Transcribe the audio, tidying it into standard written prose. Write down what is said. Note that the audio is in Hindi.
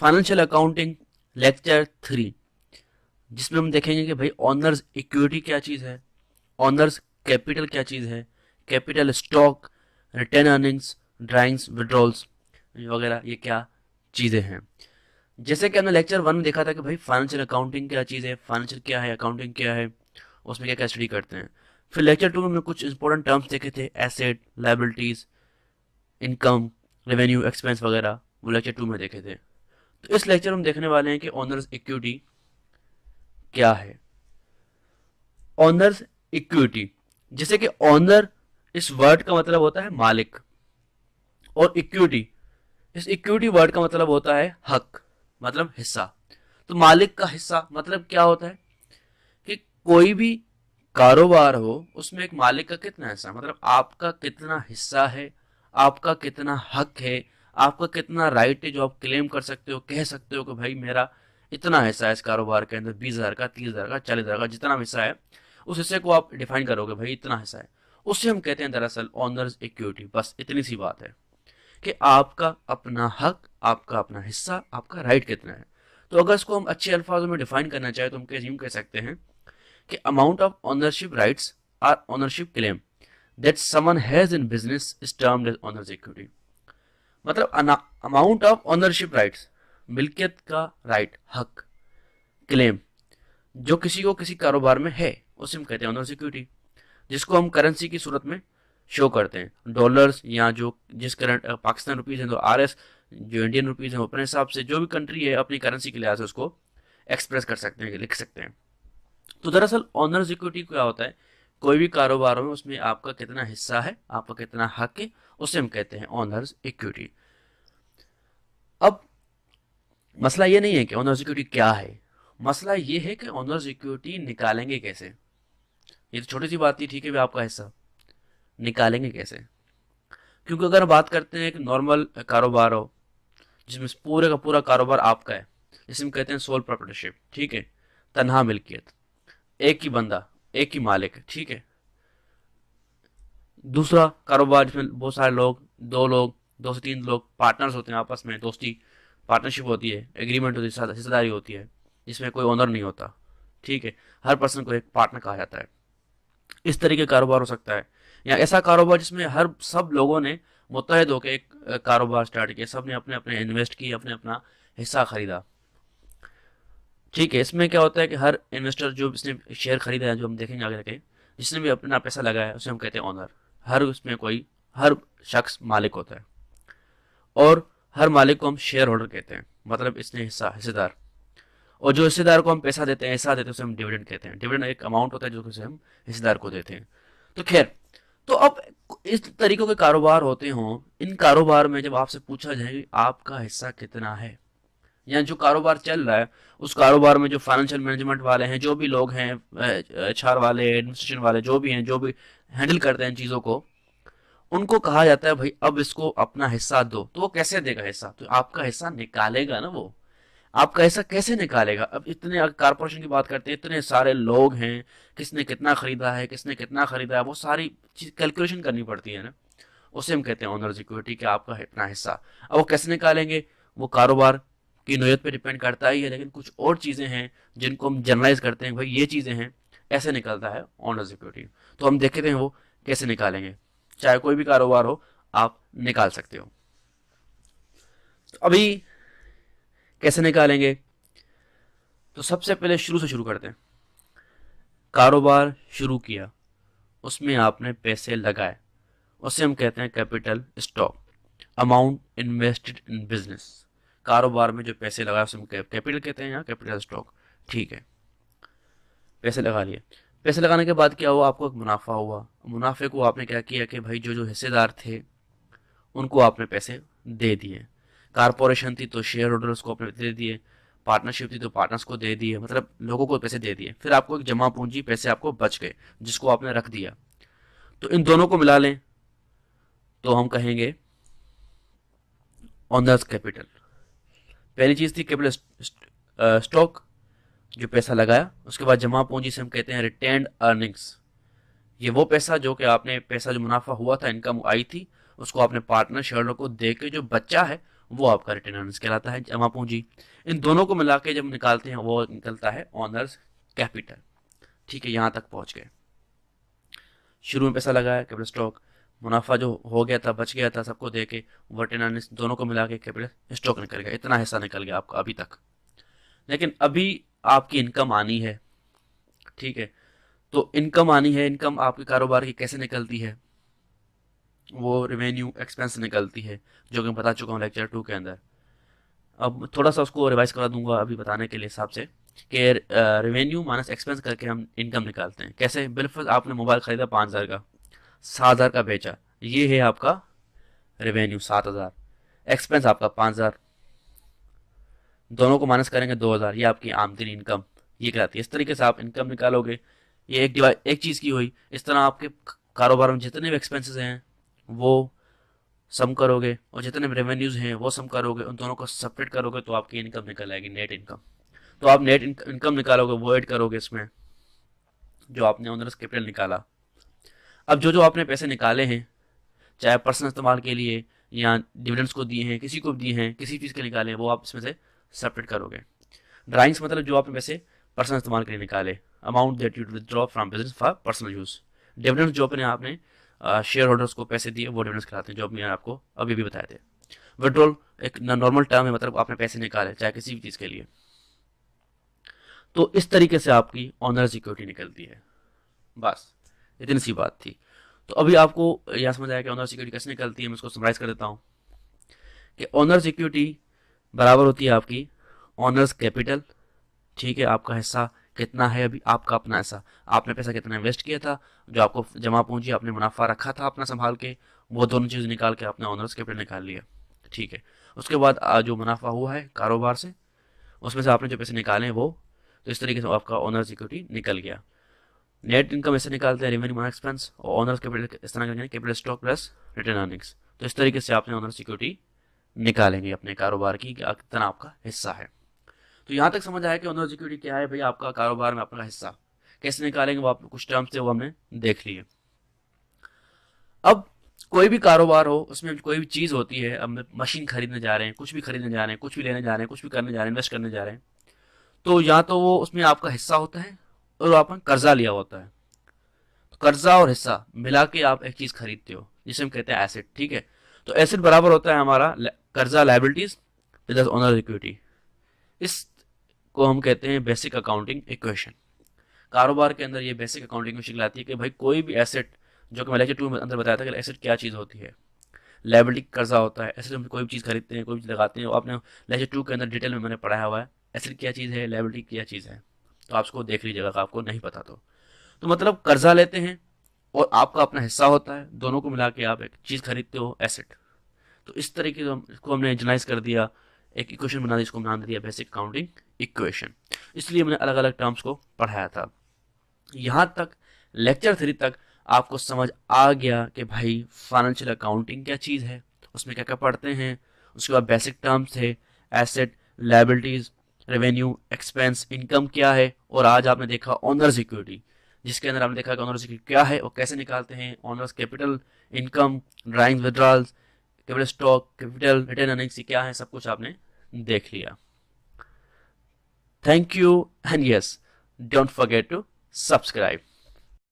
फाइनेंशियल अकाउंटिंग लेक्चर 3, जिसमें हम देखेंगे कि भाई ऑनर्स इक्विटी क्या चीज़ है, ऑनर्स कैपिटल क्या चीज़ है, capital stock, retain earnings, drawings, withdrawals वगैरह ये क्या चीज़ें हैं। जैसे कि हमने लेक्चर 1 में देखा था कि भाई फाइनेंशियल अकाउंटिंग क्या चीज़ है, फाइनेंशियल क्या है, अकाउंटिंग क्या है, उसमें क्या क्या स्टडी करते हैं। फिर लेक्चर 2 में हमने कुछ इंपॉर्टेंट टर्म्स देखे थे, asset, liabilities, income, revenue, expense वगैरह, वो लेक्चर 2 में देखे थे। तो इस लेक्चर में हम देखने वाले हैं कि ऑनर्स इक्विटी क्या है। ऑनर्स इक्विटी, जैसे कि ऑनर इस वर्ड का मतलब होता है मालिक, और इक्विटी इस इक्विटी वर्ड का मतलब होता है हक, मतलब हिस्सा। तो मालिक का हिस्सा मतलब क्या होता है कि कोई भी कारोबार हो उसमें एक मालिक का कितना हिस्सा, मतलब आपका कितना हिस्सा है, आपका कितना हक है, आपका कितना राइट है जो आप क्लेम कर सकते हो, कह सकते हो कि भाई मेरा इतना हिस्सा है इस कारोबार के अंदर, 20,000 का, 30,000 का, 40,000 का, जितना हिस्सा है उस हिस्से को आप डिफाइन करोगे भाई इतना हिस्सा है, उससे हम कहते हैं दरअसल ऑनर्स इक्विटी। बस इतनी सी बात है कि आपका अपना हक, आपका अपना हिस्सा, आपका राइट कितना है। तो अगर इसको हम अच्छे अल्फाजों में डिफाइन करना चाहे तो हम यूं कह सकते हैं कि amount of ownership rights or ownership claim that someone has in business is termed as owner's equity. मतलब अमाउंट ऑफ ओनरशिप राइट्स, मिल्कियत का राइट, हक, क्लेम जो किसी को किसी कारोबार में है उसे हम कहते हैं ओनर्स इक्विटी, जिसको हम करेंसी की सूरत में शो करते हैं, डॉलर्स या जो जिस करंट पाकिस्तान रुपीज है तो आरएस, जो इंडियन रुपीज है अपने हिसाब से जो भी कंट्री है अपनी करेंसी के लिहाज से उसको एक्सप्रेस कर सकते हैं, लिख सकते हैं। तो दरअसल ऑनर्स इक्विटी क्या होता है, कोई भी कारोबार में उसमें आपका कितना हिस्सा है, आपका कितना हक है, उसे हम कहते हैं ऑनर्स इक्विटी। अब मसला ये नहीं है कि ऑनर्स इक्विटी क्या है, मसला ये है कि ऑनर्स इक्विटी निकालेंगे कैसे। ये तो छोटी सी बात थी, ठीक है, भी आपका हिस्सा निकालेंगे कैसे। क्योंकि अगर हम बात करते हैं एक नॉर्मल कारोबार हो जिसमें पूरे का पूरा कारोबार आपका है, जिसे हम कहते हैं सोल प्रोप्राइटरशिप, ठीक है, तनहा मिल्कियत, एक ही बंदा, एक ही मालिक, ठीक है। दूसरा कारोबार जिसमें बहुत सारे लोग, दो से तीन लोग पार्टनर्स होते हैं, आपस में दोस्ती, पार्टनरशिप होती है, एग्रीमेंट होती है, हिस्सेदारी होती है, जिसमें कोई ओनर नहीं होता, ठीक है, हर पर्सन को एक पार्टनर कहा जाता है। इस तरीके का कारोबार हो सकता है, या ऐसा कारोबार जिसमें हर सब लोगों ने मुत्तहिद होकर एक कारोबार स्टार्ट किया, सब ने अपने अपने इन्वेस्ट किए, अपने अपना हिस्सा खरीदा, ठीक है। इसमें क्या होता है कि हर इन्वेस्टर जो इसने शेयर खरीदा है, जो हम देखेंगे आगे जाके, जिसने भी अपना पैसा लगाया उसे हम कहते हैं ऑनर। हर उसमें कोई हर शख्स मालिक होता है, और हर मालिक को हम शेयर होल्डर कहते हैं, मतलब इसने हिस्सेदार। और जो हिस्सेदार को हम पैसा देते हैं, हिस्सा देते हैं, उसे हम डिविडेंड कहते हैं। डिविडेंड एक अमाउंट होता है जो उसे हम हिस्सेदार को देते हैं। तो खैर, तो अब इस तरीकों के कारोबार होते हों, इन कारोबार में जब आपसे पूछा जाए कि आपका हिस्सा कितना है, या जो कारोबार चल रहा है उस कारोबार में जो फाइनेंशियल मैनेजमेंट वाले हैं, जो भी लोग हैं, एचआर वाले, एडमिनिस्ट्रेशन वाले, जो भी हैं, जो भी हैंडल करते हैं इन चीज़ों को, उनको कहा जाता है भाई अब इसको अपना हिस्सा दो। तो वो कैसे देगा हिस्सा, तो आपका हिस्सा निकालेगा ना, वो आपका हिस्सा कैसे निकालेगा। अब इतने कारपोरेशन की बात करते हैं, इतने सारे लोग हैं, किसने कितना खरीदा है, किसने कितना खरीदा है, वो सारी चीज कैलकुलेशन करनी पड़ती है ना, उसे हम कहते हैं ऑनर्स इक्विटी के आपका अपना हिस्सा। अब वो कैसे निकालेंगे, वो कारोबार की नोयत पे डिपेंड करता ही है, लेकिन कुछ और चीजें हैं जिनको हम जनरलाइज करते हैं, भाई ये चीजें हैं, ऐसे निकलता है ऑनर्स इक्विटी। तो हम देखते हैं वो कैसे निकालेंगे, चाहे कोई भी कारोबार हो आप निकाल सकते हो। तो अभी कैसे निकालेंगे, तो सबसे पहले शुरू से शुरू करते हैं। कारोबार शुरू किया, उसमें आपने पैसे लगाए, उसे हम कहते हैं capital stock. Amount invested in business, कारोबार में जो पैसे लगाए उसे हम कैपिटल कहते हैं या कैपिटल स्टॉक, ठीक है। पैसे लगा लिए, पैसे लगाने के बाद क्या हुआ, आपको एक मुनाफा हुआ। मुनाफे को आपने क्या किया कि भाई जो जो हिस्सेदार थे उनको आपने पैसे दे दिए। कारपोरेशन थी तो शेयर होल्डर्स को आपने दे दिए, पार्टनरशिप थी तो पार्टनर्स को दे दिए, मतलब लोगों को पैसे दे दिए। फिर आपको एक जमा पूंजी पैसे आपको बच गए जिसको आपने रख दिया। तो इन दोनों को मिला लें तो हम कहेंगे ऑनर्स कैपिटल। पहली चीज थी कैपिटल स्टॉक, जो पैसा लगाया। उसके बाद जमा पूंजी से हम कहते हैं रिटेन्ड अर्निंग्स, ये वो पैसा जो कि आपने पैसा जो मुनाफा हुआ था, इनकम आई थी, उसको आपने पार्टनर शेयरहोल्डर को दे के जो बच्चा है वो आपका रिटेन अर्निंग्स कहलाता है, जमा पूंजी। इन दोनों को मिला के जब निकालते हैं वो निकलता है ओनर्स कैपिटल। ठीक है, यहाँ तक पहुंच गए। शुरू में पैसा लगाया कैपिटल स्टॉक, मुनाफा जो हो गया था बच गया था सबको दे के, वो रिटेन अर्निंग्स दोनों को मिला के कैपिटल स्टॉक निकल गया। इतना हिस्सा निकल गया आपका अभी तक। लेकिन अभी आपकी इनकम आनी है। ठीक है, तो इनकम आनी है। इनकम आपके कारोबार की कैसे निकलती है? वो रेवेन्यू एक्सपेंस निकलती है, जो कि मैं बता चुका हूँ लेक्चर 2 के अंदर। अब थोड़ा सा उसको रिवाइज करा दूंगा अभी बताने के लिए हिसाब से कि रेवेन्यू माइनस एक्सपेंस करके हम इनकम निकालते हैं। कैसे? बिल्कुल आपने मोबाइल खरीदा 5,000 का, 7,000 का बेचा, ये है आपका रेवेन्यू 7,000। एक्सपेंस आपका 5,000, दोनों को माइनस करेंगे 2,000, ये आपकी आमदनी इनकम ये कहलाती है। इस तरीके से आप इनकम निकालोगे। ये एक चीज़ की हुई। इस तरह आपके कारोबार में जितने भी एक्सपेंसेस हैं वो सम करोगे, और जितने भी रेवेन्यूज हैं वो सम करोगे, उन दोनों को सेपरेट करोगे तो आपकी इनकम निकल आएगी, नेट इनकम। तो आप नेट इनकम निकालोगे, वो ऐड करोगे इसमें जो आपने ओनर्स कैपिटल निकाला। अब जो जो आपने पैसे निकाले हैं, चाहे पर्सनल इस्तेमाल के लिए या डिविडेंड्स को दिए हैं, किसी को दिए हैं, किसी चीज़ के निकाले हैं, वो आप इसमें से सेपरेट करोगे। ड्राइंग्स मतलब जो आपने पैसे पर्सनल इस्तेमाल के लिए निकाले, amount that you withdraw from business for personal use. Dividends जो अपने आपने शेयर होल्डर्स को पैसे दिए, वो डिविडेंड्स कहलाते हैं, जो मैंने आपको अभी भी बताए थे। विड्रॉल एक नॉर्मल टर्म है, मतलब आपने पैसे निकाले चाहे किसी भी चीज़ के लिए। तो इस तरीके से आपकी ऑनर्स इक्विटी निकलती है। बस इतनी सी बात थी। तो अभी आपको यह समझ आया कि ऑनर्स इक्विटी कैसे निकलती है। मैं इसको समराइज कर देता हूँ कि ऑनर्स इक्विटी बराबर होती है आपकी ऑनर्स कैपिटल। ठीक है, आपका हिस्सा कितना है, अभी आपका अपना हिस्सा, आपने पैसा कितना इन्वेस्ट किया था, जो आपको जमा पूंजी आपने मुनाफा रखा था अपना संभाल के, वो दोनों चीज़ निकाल के आपने ऑनर्स कैपिटल निकाल लिया। ठीक है, उसके बाद जो मुनाफा हुआ है कारोबार से, उसमें से आपने जो पैसे निकाले हैं वो, तो इस तरीके से आपका ऑनर्स इक्विटी निकल गया। नेट इनकम ऐसे निकालते हैं, रेवेन्यू माइनस एक्सपेंस, और ऑनर्स कैपिटल इस तरह करेंगे, capital stock plus return earnings. तो इस तरीके से आपने ऑनर्स इक्विटी निकालेंगे अपने कारोबार की, कितना आपका हिस्सा है। तो यहाँ तक समझ आया कि ओनर सिक्योरिटी क्या है भाई, आपका कारोबार में अपना हिस्सा कैसे निकालेंगे, वो आप कुछ टर्म्स थे वो हमने देख लिए। अब कोई भी कारोबार हो, उसमें कोई भी चीज़ होती है, अब मशीन खरीदने जा रहे हैं, कुछ भी खरीदने जा रहे हैं, कुछ भी लेने जा रहे हैं, कुछ भी करने जा रहे हैं, इन्वेस्ट करने जा रहे हैं, तो या तो वो उसमें आपका हिस्सा होता है और आपने कर्जा लिया होता है। तो कर्जा और हिस्सा मिला के आप एक चीज़ खरीदते हो, जिसे हम कहते हैं एसेट। ठीक है, तो एसेट बराबर होता है हमारा कर्जा लायबिलिटीज प्लस ओनर इक्विटी। इस को हम कहते हैं बेसिक अकाउंटिंग इक्वेशन। कारोबार के अंदर ये बेसिक अकाउंटिंग इक्वेशन लाती है कि भाई कोई भी एसेट, जो कि मैं लेक्चर 2 में अंदर बताया था कि एसेट क्या चीज़ होती है। लायबिलिटी कर्जा होता है, एसेट हम कोई भी चीज़ खरीदते हैं, कोई भी चीज़ लगाते हैं, आपने लेक्चर 2 के अंदर डिटेल में मैंने पढ़ाया हुआ है एसेट क्या चीज़ है, लायबिलिटी क्या चीज़ है। तो आप उसको देख लीजिएगा, आपको नहीं पता तो मतलब कर्जा लेते हैं और आपका अपना हिस्सा होता है, दोनों को मिला के आप एक चीज़ खरीदते हो, एसेट। तो इस तरीके से इसको हमने जनरलाइज कर दिया, एक इक्वेशन बना दी, इसको नाम दे दिया बेसिक अकाउंटिंग इक्वेशन। इसलिए मैंने अलग अलग टर्म्स को पढ़ाया था। यहाँ तक लेक्चर 3 तक आपको समझ आ गया कि भाई फाइनेंशियल अकाउंटिंग क्या चीज़ है, उसमें क्या क्या पढ़ते हैं। उसके बाद बेसिक टर्म्स थे, asset, liabilities, revenue, expense, income क्या है, और आज आपने देखा ऑनर्स इक्विटी, जिसके अंदर आपने देखा कि ऑनर्स इक्विटी क्या है और कैसे निकालते हैं, owner's capital, income, drawings, withdrawals, capital stock, capital, return earnings क्या है, सब कुछ आपने देख लिया। Thank you and yes, don't forget to subscribe.